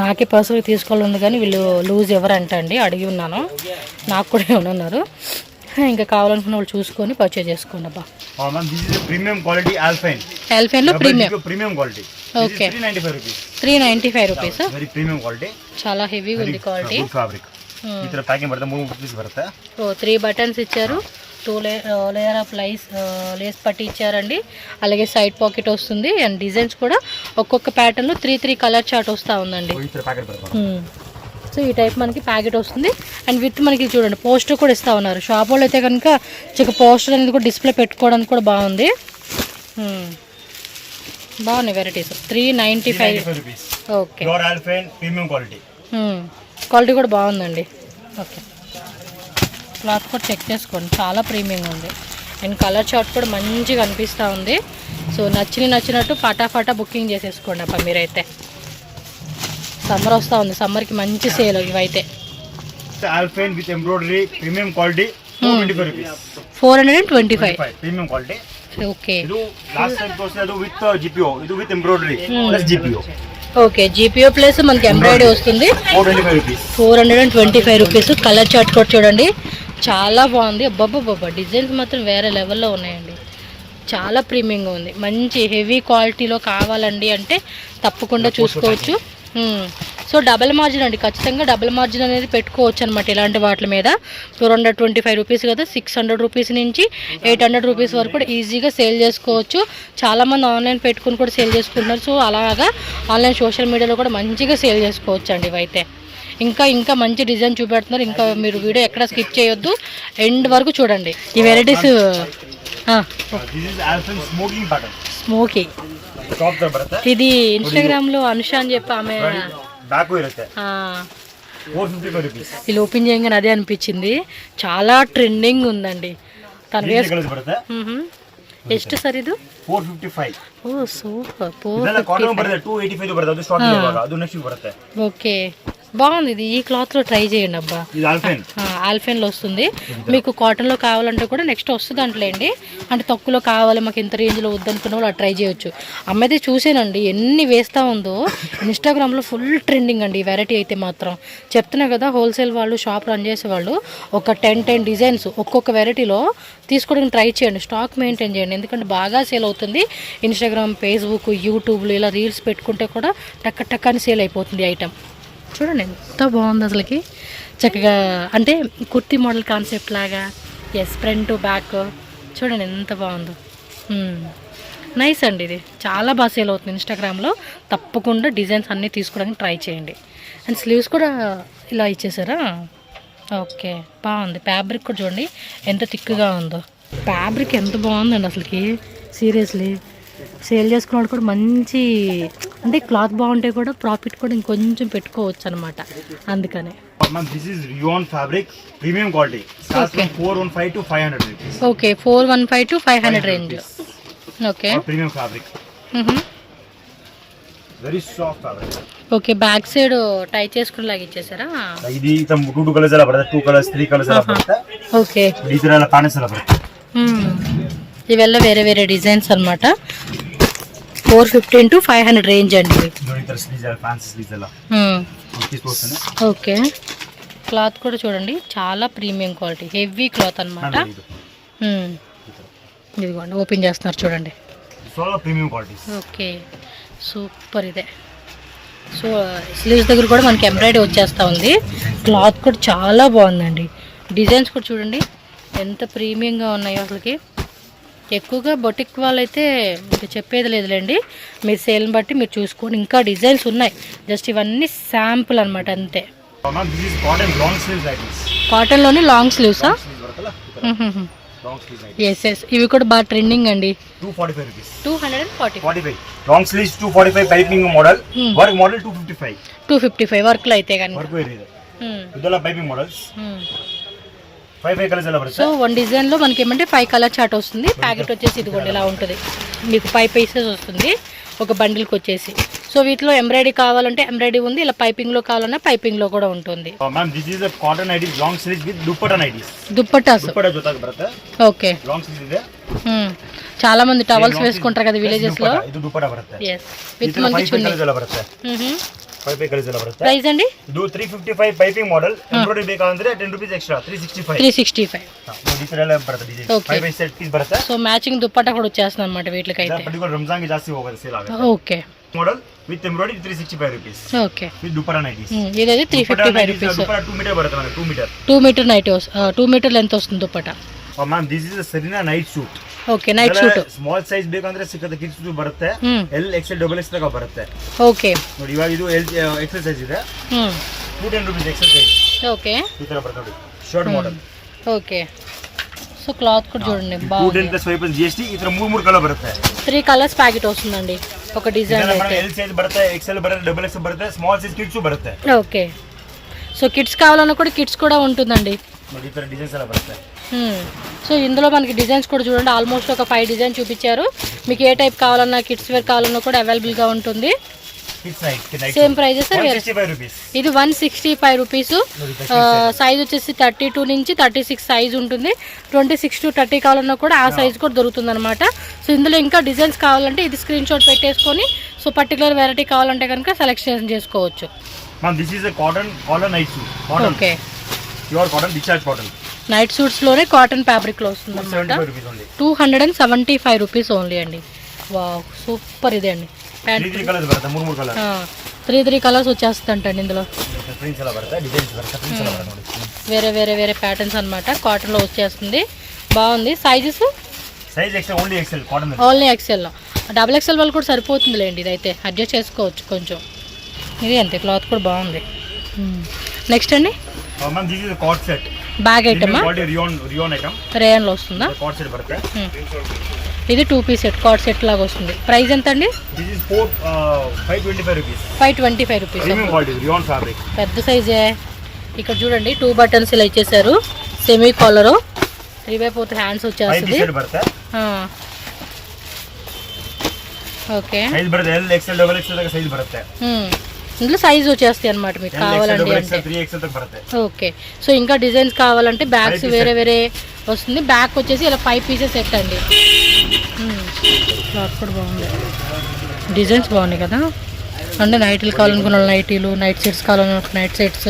నాకే పర్సనల్గా తీసుకోవాలని కానీ వీళ్ళు లూజ్ ఎవరంట అండి, అడిగి ఉన్నాను. నాకు కూడా ఏమన్నారు. ఇంకా కావాలనుకున్న వాళ్ళు చూసుకొని పర్చేజ్ చేసుకోండి. అబ్బా, ప్రీమియం క్వాలిటీ ఆల్ఫైన్. ఆల్ఫైన్ లో premium quality. Okay, 395 rupees. Very premium quality. చాలా హెవీగా ఉంది క్వాలిటీ. ఫ్యాబ్రిక్ ఈ ತರ ప్యాకింగ్ బರುತ್ತೆ. 3 పీస్ బರುತ್ತೆ. 3 బటన్స్ ఇచ్చారు. 2 లేయర్ ఆఫ్ లేస్ పట్టి ఇచ్చారండి. అలాగే సైడ్ పాకెట్ వస్తుంది. అండ్ డిజైన్స్ కూడా ఒక్కొక్క ప్యాటర్న్ లో 3 కలర్ చార్ట్ వస్తూ ఉందండి. సో ఈ టైప్ మనకి ప్యాకెట్ వస్తుంది. అండ్ విత్ మనకి చూడండి పోస్టర్ కూడా ఇస్తూ ఉన్నారు. షాప్ వాళ్ళు అయితే కనుక పోస్టర్ అనేది కూడా డిస్ప్లే పెట్టుకోవడానికి కూడా బాగుంది. బాగున్నాయి వెరైటీస్. 395. ఓకే, క్వాలిటీ కూడా బాగుందండి. ఓకే, క్లాత్ కూడా చెక్ చేసుకోండి, చాలా ప్రీమియంగా ఉంది. అండ్ కలర్ చార్ట్ కూడా మంచిగా అనిపిస్తూ ఉంది. సో నచ్చినట్టు ఫటాఫటా బుకింగ్ చేసేసుకోండి అప్ప మీరైతే. సమ్మర్ వస్తూ ఉంది, సమ్మర్కి మంచి సేల్ ఇవైతే. Alpine with embroidery premium quality 425 rupees. 425 premium quality. Okay, ಇದು లాస్ట్ టైం తోసేది విత్ జిపిఓ, ఇది with embroidery plus GPO. Okay, GPO plus మనకి ఎంబ్రాయిడరీ వస్తుంది. 425 రూపీస్. 425 రూపీస్. కలర్ చార్ట్ కూడా చూడండి, చాలా బాగుంది. అబ్బబ్బబ్బా, డిజైన్స్ మాత్రం వేరే లెవెల్లో ఉన్నాయండి. చాలా ప్రీమియంగా ఉంది. మంచి హెవీ క్వాలిటీలో కావాలండి అంటే తప్పకుండా చూసుకోవచ్చు. సో డబల్ మార్జిన్ అండి, ఖచ్చితంగా డబల్ మార్జిన్ అనేది పెట్టుకోవచ్చు అనమాట ఇలాంటి వాటి మీద. 425 రూపీస్ కదా, 600 రూపీస్ నుంచి 800 రూపీస్ వరకు కూడా ఈజీగా సేల్ చేసుకోవచ్చు. చాలామంది ఆన్లైన్ పెట్టుకుని కూడా సేల్ చేసుకుంటున్నారు. సో అలాగా ఆన్లైన్ సోషల్ మీడియాలో కూడా మంచిగా సేల్ చేసుకోవచ్చు అండి ఇవైతే. ఇంకా మంచి డిజైన్ చూపెడుతున్నారు. ఇంకా మీరు వీడియో ఎక్కడ స్కిప్ చేయొద్దు, ఎండ్ వరకు చూడండి. ఈ వెరైటీస్ స్మోకీ. ఇది ఇన్స్టాగ్రామ్ లో అనుష అని చెప్పి ఆమె ఇది ఓపెన్ చేయగానే అదే అనిపించింది. చాలా ట్రెండింగ్ ఉందండి. తను ಎಷ್ಟು ಸರ್ ಇದು? 455. ಓ ಸೂಪರ್. ಕಾಟನ್ ಬರುತ್ತೆ 285 ಬರುತ್ತೆ, ಅದು ಸ್ಟಾಕ್ ಇವಾಗ ಅದು ನೆಕ್ಸ್ಟ್ ಬರುತ್ತೆ. ఓకే, బాగుంది. ఇది ఈ క్లాత్ లో ట్రై చేయండి అబ్బా. ఇది ఆల్ఫైన్. ఆల్ఫైన్ లో వస్తుంది. మీకు కాటన్ లో కావాలంటే కూడా నెక్స్ట్ వస్తుంది అంటలేండి. అంటే తక్కువలో కావాలి మాకు ఇంత రేంజ్ లో వద్దనుకున్న వాళ్ళు ట్రై చేయొచ్చు. అమ్మైతే చూసానండి ఎన్ని వేస్తా ఉందో ఇన్స్టాగ్రామ్ లో ఫుల్ ట్రెండింగ్ అండి ఈ వెరైటీ అయితే మాత్రం. చెప్తున్నా కదా, హోల్సేల్ వాళ్ళు షాప్ రన్ చేసే వాళ్ళు ఒక 10 డిజైన్స్ ఒక్కొక్క వెరైటీలో తీసుకోవడానికి ట్రై చేయండి. స్టాక్ మెయింటైన్ చేయండి, ఎందుకంటే బాగా సేల్ అవుతుంది. ఇన్స్టాగ్రామ్, ఫేస్బుక్, యూట్యూబ్లో ఇలా రీల్స్ పెట్టుకుంటే కూడా టక్క అని సేల్ అయిపోతుంది ఐటమ్. చూడండి ఎంత బాగుంది అసలుకి. చక్కగా అంటే కుర్తీ మోడల్ కాన్సెప్ట్ లాగా. ఎస్, ఫ్రంట్ బ్యాక్ చూడండి ఎంత బాగుందో. నైస్ అండి, ఇది చాలా బాగా సేల్ అవుతుంది ఇన్స్టాగ్రామ్లో. తప్పకుండా డిజైన్స్ అన్నీ తీసుకోవడానికి ట్రై చేయండి. అండ్ స్లీవ్స్ కూడా ఇలా ఇచ్చేసారా? ఓకే, బాగుంది. ఫ్యాబ్రిక్ కూడా చూడండి ఎంత థిక్గా ఉందో. ఫ్యాబ్రిక్ ఎంత బాగుందండి అసలుకి, సీరియస్లీ. సేల్ చేసుకున్న వాళ్ళు కూడా మంచి, అంటే క్లాత్ బాగుంటే కూడా ప్రాఫిట్ కూడా ఇంకొంచెం పెట్టుకోవచ్చు అనమాట. అందుకనే this is rayon fabric, premium quality. Okay, 415 to 500 rupees. Okay, 415 to 500 range. Okay, premium fabric, very soft fabric. Okay, back side tie చేసుకునేలాగా ఇచ్చేసారా? ఇది 2 కలర్స్ అలా పడతాయి, 2 కలర్స్ 3 కలర్స్ అలా పడతాయి. ఓకే, ఈ తర ప్యానెల్స్ అలా పడతాయి. ఇవెల్ల వేరే వేరే డిజైన్స్ అనమాట. 415 to 500 రేంజ్ అండి. ఓకే, క్లాత్ కూడా చూడండి చాలా ప్రీమియం క్వాలిటీ, హెవీ క్లాత్ అనమాట. ఇదిగోండి ఓపెన్ చేస్తున్నారు చూడండి. Okay, super. ఇదే సో స్లీవ్స్ దగ్గర కూడా మనకి ఎంబ్రాయిడరీ వచ్చేస్తూ ఉంది. క్లాత్ కూడా చాలా బాగుందండి. డిజైన్స్ కూడా చూడండి ఎంత ప్రీమియంగా ఉన్నాయో అసలుకి. ఎక్కువగా బొటిక్ వాళ్ళైతే మీకు చెప్పేది లేదులేండి, మీరు సేల్ని బట్టి మీరు చూసుకోండి. ఇంకా డిజైన్స్ ఉన్నాయి, జస్ట్ ఇవన్నీ శాంపుల్ అనమాట అంతే. కాటన్లోనే లాంగ్ స్లీవ్సా? ఎస్ ఎస్, ఇవి కూడా బాగా ట్రెండింగ్ అండి. 245 long sleeves 245 piping model, work model 255 work లో అయితే కానీ. ఇదలా పైపింగ్ మోడల్స్ 5 కలర్స్ అలా పడతాయి. సో వన్ డిజైన్ లో మనకి ఏమంటే 5 కలర్ చార్ట్ వస్తుంది. ప్యాకెట్ వచ్చేసి ఇదిగోండి ఇలా ఉంటుంది, మీకు 5 పీసెస్ వస్తుంది ఒక బండిల్కి వచ్చేసి. సో వీటిలో ఎంబ్రాయిడరీ కావాలంటే ఎంబ్రాయిడరీ ఉంది, ఇలా పైపింగ్ లో కావాలన్నా పైపింగ్ లో కూడా ఉంటుంది. Ma'am this is a cotton nightly long sleeve with dupatta nightlies. Dupattas జోతాకి బರುತ್ತೆ. ఓకే, long sleeve ಇದೆ. చాలా మంది టవల్స్ వేసుకుంటారు కదా విలేజెస్ లో. ఇది దుపట్టా బರುತ್ತೆ. yes, విత్ మనకి చున్నీ. 5 కలర్స్ అలా బರುತ್ತೆ. 5 కలర్స్ అలా బರುತ್ತೆ. ప్రైస్ అండి? ಇದು 355 ಪೈಪಿಂಗ್ ಮಾಡೆಲ್, ಎಂಬ್ರಾಯ್ಡರಿ ಬೇಕಂದ್ರೆ 10 ರೂಪೀಸ್ ಎಕ್ಸ್ಟ್ರಾ 365. ಈ ತರ ಎಲ್ಲ ಬರುತ್ತೆ ಡಿಸೈನ್. 5 ಸೆಟ್ ಪೀಸ್ ಬರುತ್ತೆ. సో మ్యాచింగ్ దుప్పట్టా కూడా వచ్చేస్తుంది అన్నమాట వీటికి అయితే. పర్టిక్యులర్ రంజాన్ కి ಜಾಸ್ತಿ ಹೋಗುತ್ತೆ ಸೇಲ್ ಆಗುತ್ತೆ. Okay, model with embroidery 365 rupees. Okay, with dupatta nighties. ఇదైతే 355 రూపీస్. దుపట్టా 2 మీటర్ బರುತ್ತೆ మనకి. 2 మీటర్ నైట్ 2 మీటర్ లెంత్ వస్తుంది dupatta. Ma'am this is Serena night suit. Okay, night suit. Small size ಬೇಕಂದ್ರೆ ಸಿಕ್ಕತ್ತೆ, ಕಿಡ್ಸ್ ಬರುತ್ತೆ. ಎಲ್ ಎಕ್ಸೆಲ್ ಡಬಲ್ ಎಕ್ಸ್ ತನಕ ಬರುತ್ತೆ. ಓಕೆ, ನೋಡಿ ಇವಾಗ ಇದು ಎಲ್ ಎಕ್ಸೆಲ್ ಸೈಜ್ ಇದೆ. 210 ರೂಪೀಸ್ ಎಕ್ಸೆಲ್ ಸೈಜ್. ಓಕೆ, ಈ ತರ ಬರುತ್ತೆ ನೋಡಿ, shirt model. Okay, so cloth కూడా చూడండి బాగుంది. 210 + 5 + GST. ఈ ತರ 3 కలర్ బರುತ್ತೆ. 3 కలర్స్ ప్యాకెట్ వస్తుందండి ఒక డిజైన్ అయితే. ఎల్ సైజ్ బರುತ್ತೆ, ఎక్సెల్ బರುತ್ತೆ, డబుల్ ఎక్స్ బರುತ್ತೆ, స్మాల్ సైజ్ కిడ్స్ బರುತ್ತೆ. ఓకే, సో కిడ్స్ కావాలన్నా కూడా కిడ్స్ కూడా ఉంటుందండి. ನೋಡಿ ಈ ತರ ಡಿಸೈನ್ಸ್ ಎಲ್ಲ ಬರುತ್ತೆ. సో ఇందులో మనకి డిజైన్స్ కూడా చూడండి, ఆల్మోస్ట్ ఒక 5 డిజైన్ చూపించారు. మీకు ఏ టైప్ కావాలన్నా కిడ్స్ వేర్ కావాలన్నా కూడా అవైలబుల్గా ఉంటుంది. Same prices. ఇది 165 రూపీస్. సైజ్ వచ్చేసి 32 నుంచి 36 సైజ్ ఉంటుంది. 26 to 30 కావాలన్నా కూడా ఆ సైజ్ కూడా దొరుకుతుంది అనమాట. సో ఇందులో ఇంకా డిజైన్స్ కావాలంటే ఇది స్క్రీన్ షాట్ పెట్టేసుకొని సో పర్టికులర్ వెరైటీ కావాలంటే కనుక సెలెక్షన్ చేసుకోవచ్చు. Okay, pure cotton, discharge cotton. Night suits లోనే కాటన్ ఫ్యాబ్రిక్ లో వస్తుంది అనమాట. 275 రూపీస్ ఓన్లీ అండి. Wow, super. ఇదే అండి ప్యాంట్. 3 కలర్స్ వచ్చేస్తుంటండి ఇందులో. వేరే వేరే వేరే ప్యాటర్న్స్ అనమాట, కాటన్ లో వచ్చేస్తుంది. బాగుంది. Sizes only XL. Double XL వాళ్ళు కూడా సరిపోతుంది లేండి, ఇదైతే అడ్జస్ట్ చేసుకోవచ్చు కొంచెం. ఇది అంతే, క్లాత్ కూడా బాగుంది. నెక్స్ట్ అండి బ్యాగ్ ఐటమ్ రేయన్ లో వస్తుందా? ఇది 2 పీస్ సెట్, కార్డ్ సెట్ లాగా వస్తుంది. ప్రైస్ ఎంత అండి? 525 రూపీస్. పెద్ద సైజే. ఇక్కడ చూడండి 2 బటన్స్ ఇలా ఇచ్చేసారు, సెమీ కాలర్, 3/4 హ్యాండ్స్ వచ్చేస్తుంది. ఓకే, ఇందులో సైజ్ వచ్చేస్తాయి అనమాట మీకు కావాలండి అంటే. ఓకే, సో ఇంకా డిజైన్స్ కావాలంటే బ్యాగ్స్ వేరే వేరే వస్తుంది. బ్యాగ్ వచ్చేసి ఇలా 5 పీసెస్ సెట్ అండి. క్లాత్ కూడా బాగుంది, డిజైన్స్ బాగున్నాయి కదా. అంటే నైటీలు కావాలనుకున్న నైటీలు, నైట్ సెట్స్ కావాలనుకున్న night sets,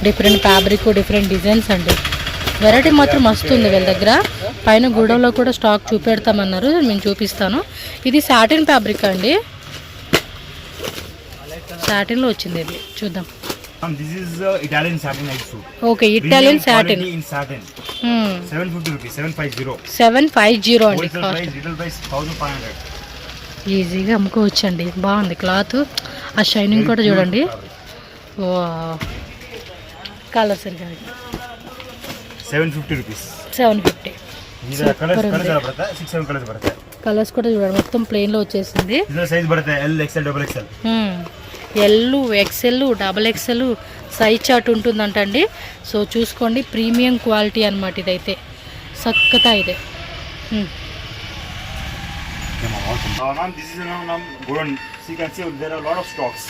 different fabric, different designs అండి. వెరైటీ మాత్రం మస్తు ఉంది వీళ్ళ దగ్గర. పైన గూడెంలో కూడా స్టాక్ చూపెడతామన్నారు, నేను చూపిస్తాను. ఇది సాటిన్ ఫ్యాబ్రిక్ అండి, సాటిన్ లో వచ్చింది. ఇది చూద్దాం. Okay, Italian satin. 750 అండి. ఈజీగా అమ్ముకోవచ్చండి. బాగుంది క్లాత్, ఆ షైనింగ్ కూడా చూడండి. కలర్ సరిగా 750 rupees. 750. కలర్స్ కూడా చూడండి, మొత్తం ప్లెయిన్ లో వచ్చేసింది. సైజ్ పడతాయి L, XL, XXL. L, XL, XXL size chart ఉంటుందంటండి. సో చూసుకోండి, ప్రీమియం క్వాలిటీ అనమాట ఇదైతే. సక్కతా ఇదే. Ma'am, this is Goran. So you can see there are a lot of stocks.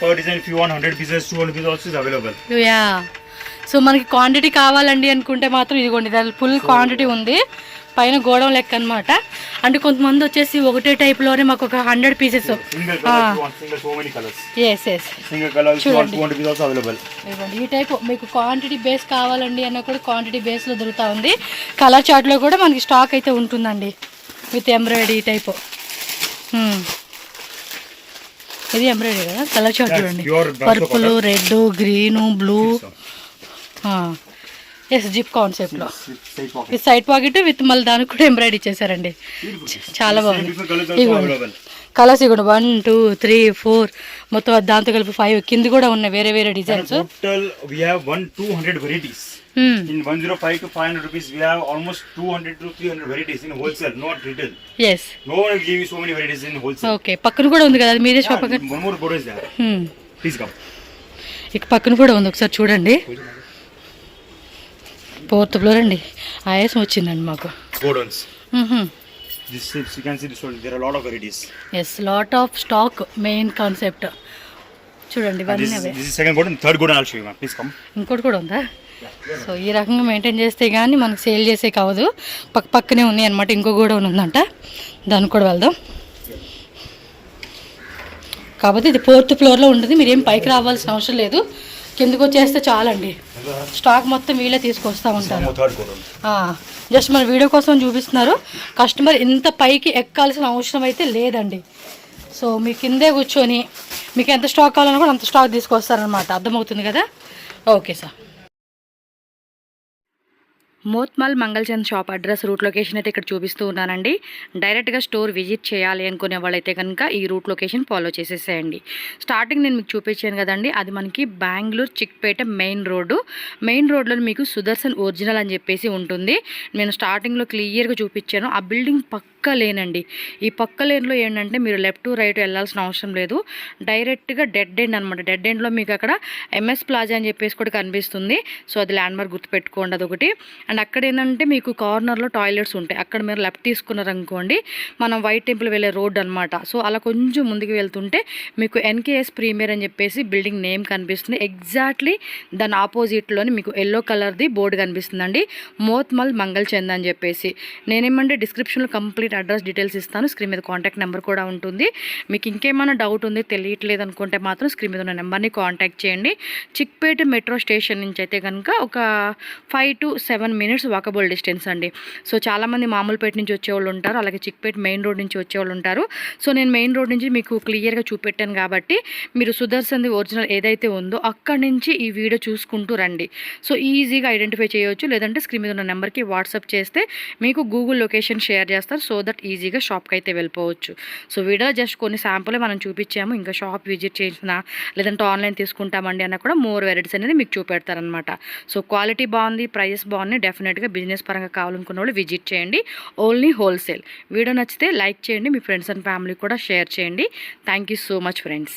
Per design, if you want 100 pieces, 200 pieces also is available. Yeah. So మనకి క్వాంటిటీ కావాలండి అనుకుంటే మాత్రం ఇదిగోండి, దాని ఫుల్ క్వాంటిటీ ఉంది. పైన గోడం లెక్క అనమాట. అంటే కొంతమంది వచ్చేసి ఒకటే టైప్లోనే మాకు ఒక 100 పీసెస్. చూడండి, ఈ టైప్ మీకు క్వాంటిటీ బేస్ కావాలండి అన్న కూడా క్వాంటిటీ బేస్లో దొరుకుతూ ఉంది. కలర్ చార్ట్లో కూడా మనకి స్టాక్ అయితే ఉంటుందండి విత్ ఎంబ్రాయిడరీ టైప్. ఇది ఎంబ్రాయిడరీ కదా. కలర్ చార్ట్ చూడండి, purple, red, green, blue. Yes, zip కాన్సెప్ట్లో ఈ సైడ్ పాకెట్ విత్ మళ్ళీ దానికి కూడా ఎంబ్రాయిడరీ చేశారండి. చాలా బాగుంది. ఇవ్వండి కలర్స్, ఇవ్వండి 1, 2, 3, 4 మొత్తం దాంతో కలిపి 5 కింద కూడా ఉన్నాయి వేరే వేరే designs. Total we have 200 varieties. In 105 to 500 rupees we have almost 200 to 300 varieties in wholesale, not retail. Yes. No one will give you so many varieties in wholesale. Okay, పక్కన కూడా ఉంది కదా, అది మీదే shop. One more photo is there. Please come. ఇక పక్కన కూడా ఉంది, ఒకసారి చూడండి. 4th ఫ్లోర్ అండి. ఆయాసం వచ్చిందండి మాకు. Godons. This you can see this one. There are a lot of varieties. Yes, lot of stock. Main concept. చూడండి ఇవన్నీ అవే. This is second Godon, third Godon I'll show you, ma'am. Please come. ఇంకోటి కూడా ఉందా? సో ఈ రకంగా మెయింటైన్ చేస్తే కానీ మనకు సేల్ చేసే కావదు. పక్కనే ఉన్నాయి అనమాట. ఇంకో కూడా ఉందంట, దానికి కూడా వెళ్దాం. కాకపోతే ఇది 4th ఫ్లోర్లో ఉంటుంది. మీరేం పైకి రావాల్సిన అవసరం లేదు, కిందకు వచ్చేస్తే చాలండి. స్టాక్ మొత్తం వీళ్ళే తీసుకొస్తూ ఉంటారు. జస్ట్ మన వీడియో కోసం చూపిస్తున్నారు. కస్టమర్ ఇంత పైకి ఎక్కాల్సిన అవసరం అయితే లేదండి. సో మీ కిందే కూర్చొని మీకు ఎంత స్టాక్ కావాలన్నా కూడా అంత స్టాక్ తీసుకొస్తారనమాట. అర్థమవుతుంది కదా? Okay sir. Motmal Mangalchand shop address, route location అయితే ఇక్కడ చూపిస్తూ ఉన్నానండి. డైరెక్ట్గా స్టోర్ విజిట్ చేయాలి అనుకునే వాళ్ళైతే కనుక ఈ రూట్ లొకేషన్ ఫాలో చేసేసేయండి. స్టార్టింగ్ నేను మీకు చూపించాను కదండి, అది మనకి Bengaluru Chickpet main road. Main రోడ్లో మీకు సుదర్శన్ ఒరిజినల్ అని చెప్పేసి ఉంటుంది. నేను స్టార్టింగ్లో క్లియర్గా చూపించాను. ఆ బిల్డింగ్ పక్క లేనండి. ఈ పక్క లేన్లో ఏంటంటే మీరు లెఫ్ట్ రైట్ వెళ్ళాల్సిన అవసరం లేదు, డైరెక్ట్గా డెడ్ ఎండ్ అనమాట. డెడ్ ఎండ్లో మీకు అక్కడ MS ప్లాజా అని చెప్పేసి కూడా కనిపిస్తుంది. సో అది ల్యాండ్ మార్క్ గుర్తుపెట్టుకోండి, అదొకటి. అండ్ అక్కడ ఏంటంటే మీకు కార్నర్లో టాయిలెట్స్ ఉంటాయి. అక్కడ మీరు లెఫ్ట్ తీసుకున్నారనుకోండి, మనం వైట్ టెంపుల్ వెళ్ళే రోడ్ అనమాట. సో అలా కొంచెం ముందుకు వెళ్తుంటే మీకు NKS ప్రీమియర్ అని చెప్పేసి బిల్డింగ్ నేమ్ కనిపిస్తుంది. ఎగ్జాక్ట్లీ దాని ఆపోజిట్లోని మీకు ఎల్లో కలర్ది బోర్డు కనిపిస్తుందండి, మోత్మల్ మంగళచంద్ అని చెప్పేసి. నేనేమంటే డిస్క్రిప్షన్లో కంప్లీట్ అడ్రస్ డీటెయిల్స్ ఇస్తాను. స్క్రీన్ మీద కాంటాక్ట్ నెంబర్ కూడా ఉంటుంది. మీకు ఇంకేమైనా డౌట్ ఉంది, తెలియట్లేదు అనుకుంటే మాత్రం స్క్రీన్ మీద ఉన్న నెంబర్ని కాంటాక్ట్ చేయండి. చిక్పేట మెట్రో స్టేషన్ నుంచి అయితే కనుక ఒక 5 to 7 minutes వాకబుల్ డిస్టెన్స్ అండి. సో చాలామంది మామూలుపేట నుంచి వచ్చేవాళ్ళు ఉంటారు, అలాగే చిక్పేట మెయిన్ రోడ్ నుంచి వచ్చేవాళ్ళు ఉంటారు. సో నేను మెయిన్ రోడ్ నుంచి మీకు క్లియర్గా చూపెట్టాను కాబట్టి మీరు సుదర్శన్ది ఒరిజినల్ ఏదైతే ఉందో అక్కడి నుంచి ఈ వీడియో చూసుకుంటూ రండి. సో ఈజీగా ఐడెంటిఫై చేయవచ్చు. లేదంటే స్క్రీన్ మీద ఉన్న నెంబర్కి వాట్సాప్ చేస్తే మీకు గూగుల్ లొకేషన్ షేర్ చేస్తారు. సో దట్ ఈజీగా షాప్కి అయితే వెళ్ళిపోవచ్చు. సో వీడియో జస్ట్ కొన్ని శాంపులే మనం చూపించాము. ఇంకా షాప్ విజిట్ చేసినా లేదంటే ఆన్లైన్ తీసుకుంటామండి అన్న కూడా మోర్ వెరైటీస్ అనేది మీకు చూపెడతారనమాట. సో క్వాలిటీ బాగుంది, ప్రైజెస్ బాగున్నాయి. డెఫినెట్గా బిజినెస్ పరంగా కావాలనుకున్న వాళ్ళు విజిట్ చేయండి. Only wholesale. వీడియో నచ్చితే లైక్ చేయండి, మీ ఫ్రెండ్స్ అండ్ ఫ్యామిలీ కూడా షేర్ చేయండి. Thank you so much friends.